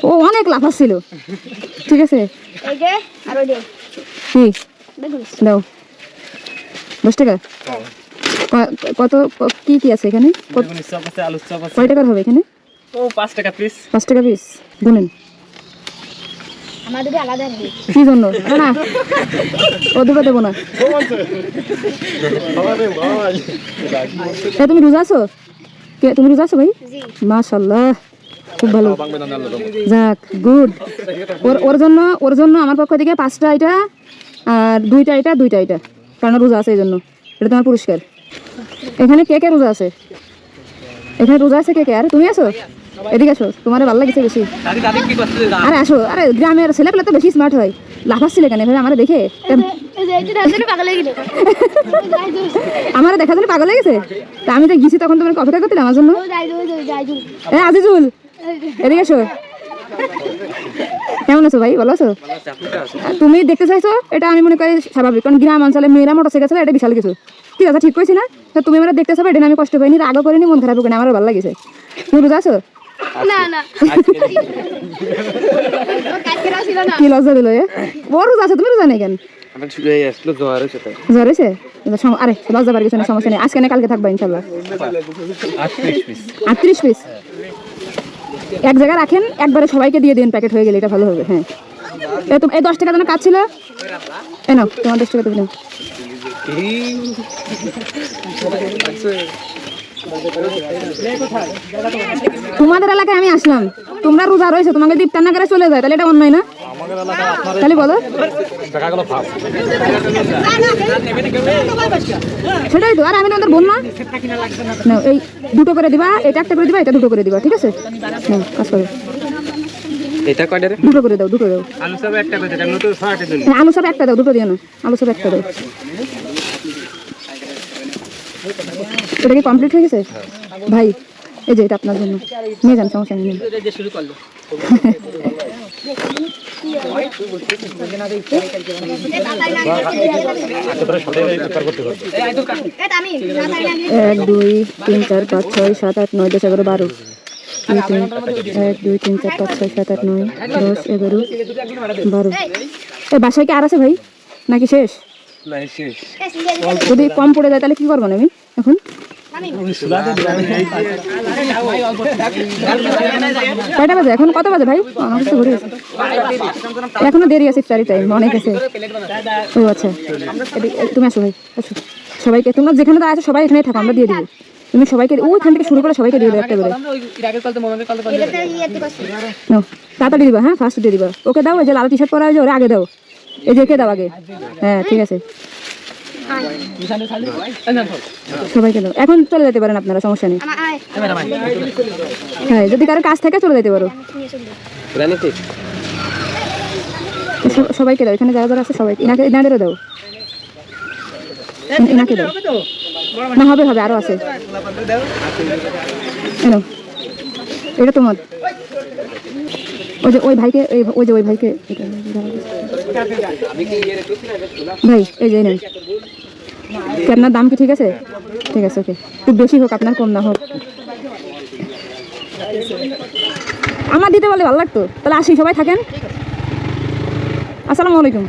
ও অনেক লাফাচ্ছিল। ঠিক আছে দাও 10 টাকা। কত কি কি আছে এখানে? কয় টাকার হবে এখানে? 5 টাকা পিস। 5 টাকা পিস গুনেন। কি জন্য? না ও দুটো দেবো না। তুমি রোজা আছো? তুমি রোজা আছো ভাই? মাশাআল্লাহ খুব ভালো। যাক গুড। ওর জন্য আমার পক্ষ থেকে 5টা এটা আর 2টা এটা 2টা এটা, কারণ রোজা আছে এই জন্য। এটা তোমার পুরস্কার। এখানে কে কে রোজা আছে? এখানে রোজা আছে কে কে? আরে তুমি আছো? এদিকে আসো, তোমার ভালো লাগছে বেশি। আরে আসো, আরে গ্রামের ছেলেপেলে তো বেশি স্মার্ট হয়। লাফাচ্ছিলে কেন এভাবে আমার দেখে? আমার দেখার জন্য পাগল হয়ে গেছে। তা আমি তো গেছি তখন তোমার অপেক্ষা করছিলাম আমার জন্য। আজিজুল এদিকে আসো। কেমন আছো ভাই? ভালো আছো? তুমি দেখতে চাইছো, এটা আমি মনে করি স্বাভাবিক, কারণ গ্রাম অঞ্চলে মেয়েরা মোটরসাইকেল চালায়, এটা বিশাল কিছু। ঠিক আছে, ঠিক কইছি না? তুমি আমার দেখতে চাবে, এটা আমি কষ্ট পাইনি, রাগও করিনি, মন খারাপ করিনি, আমারও ভালো লাগছে। তুমি বুঝে আছো? কি লজ্জা দিল? ওর রোজা আছে, তুমি রোজা নেই কেন? জ্বর হয়েছে? আরে লজ্জা পার কিছু না, সমস্যা নেই। আজকে না কালকে থাকবা ইনশাল্লাহ। 38 পিস এক জায়গায় রাখেন, একবারে সবাইকে দিয়ে দিন, প্যাকেট হয়ে গেলে এটা ভালো হবে। হ্যাঁ এই 10 টাকা যেন কাজ ছিল, এই নাও তোমার 10 টাকা দিলাম। তোমাদের এলাকায় আমি আসলাম, তোমরা রোজা রয়েছে, তোমাকে দীপ টান্না করে চলে যায়, তাহলে এটা অন্যায় না? তাহলে বলো। সেটাই তো। আর আমি তোমাদের বোন না? এই 2টো করে দিবা, এটা একটা করে দিবা, এটা 2টো করে দিবা, ঠিক আছে? কাজ করো। এটা কয়টা রে? 2টো করে দাও, 2টো দাও। আলু সব একটা করে দাও, নতুন শর্টে দিন। আলু সব একটা দাও, 2টো দিও না। আলু সব একটা দাও। এটা কি কমপ্লিট হয়ে গেছে ভাই? এই যে এটা আপনার জন্য নিয়ে যান, সমস্যা নেই। শুরু করলো 1 2 3 4 5 6 7 8 9 10 11 12 1 2 3 4 5 6 7 8 9 10 11 12। এই বাসায় কি আর আছে ভাই নাকি শেষ? যদি কম পড়ে যায় তাহলে কি করবো আমি এখন? কয়টা বাজে এখন? কত বাজে ভাই? আমার কাছে ঘুরে গেছে, এখনো দেরি আছে, ইফতারি টাইম অনেক আছে। ও আচ্ছা, তুমি আসো ভাই, আসো। সবাইকে তোমরা যেখানে দাঁড়া আছো সবাই এখানেই থাকো, আমরা দিয়ে দিবো। তুমি সবাইকে ওইখান থেকে শুরু করে সবাইকে দিয়ে দেবো একটা করে। তাড়াতাড়ি দিবা, হ্যাঁ ফার্স্ট দিয়ে দিবা। ওকে দাও, ওই যে লাল টি শার্ট পরা, ওরে আগে দাও। এই যে একে দাও আগে। হ্যাঁ ঠিক আছে, সবাইকে দাও। এখন চলে যেতে পারেন আপনারা, সমস্যা নেই। হ্যাঁ যদি কারো কাজ থাকে চলে যেতে পারো। সবাইকে দাও, এখানে যারা যারা আছে সবাইকে। ইনাদেরও দাও, ইনাকে দাও। না হবে হবে, আরো আছে। এটা তোমার। ওই ভাইকে, ওই ভাইকে ভাই, এই যে নেন। আপনার দাম কি ঠিক আছে? ঠিক আছে, ওকে। খুব বেশি হোক আপনার, কম না হোক। আমার দিতে বলে ভালো লাগতো। তাহলে আসি, সবাই থাকেন। আসসালামু আলাইকুম।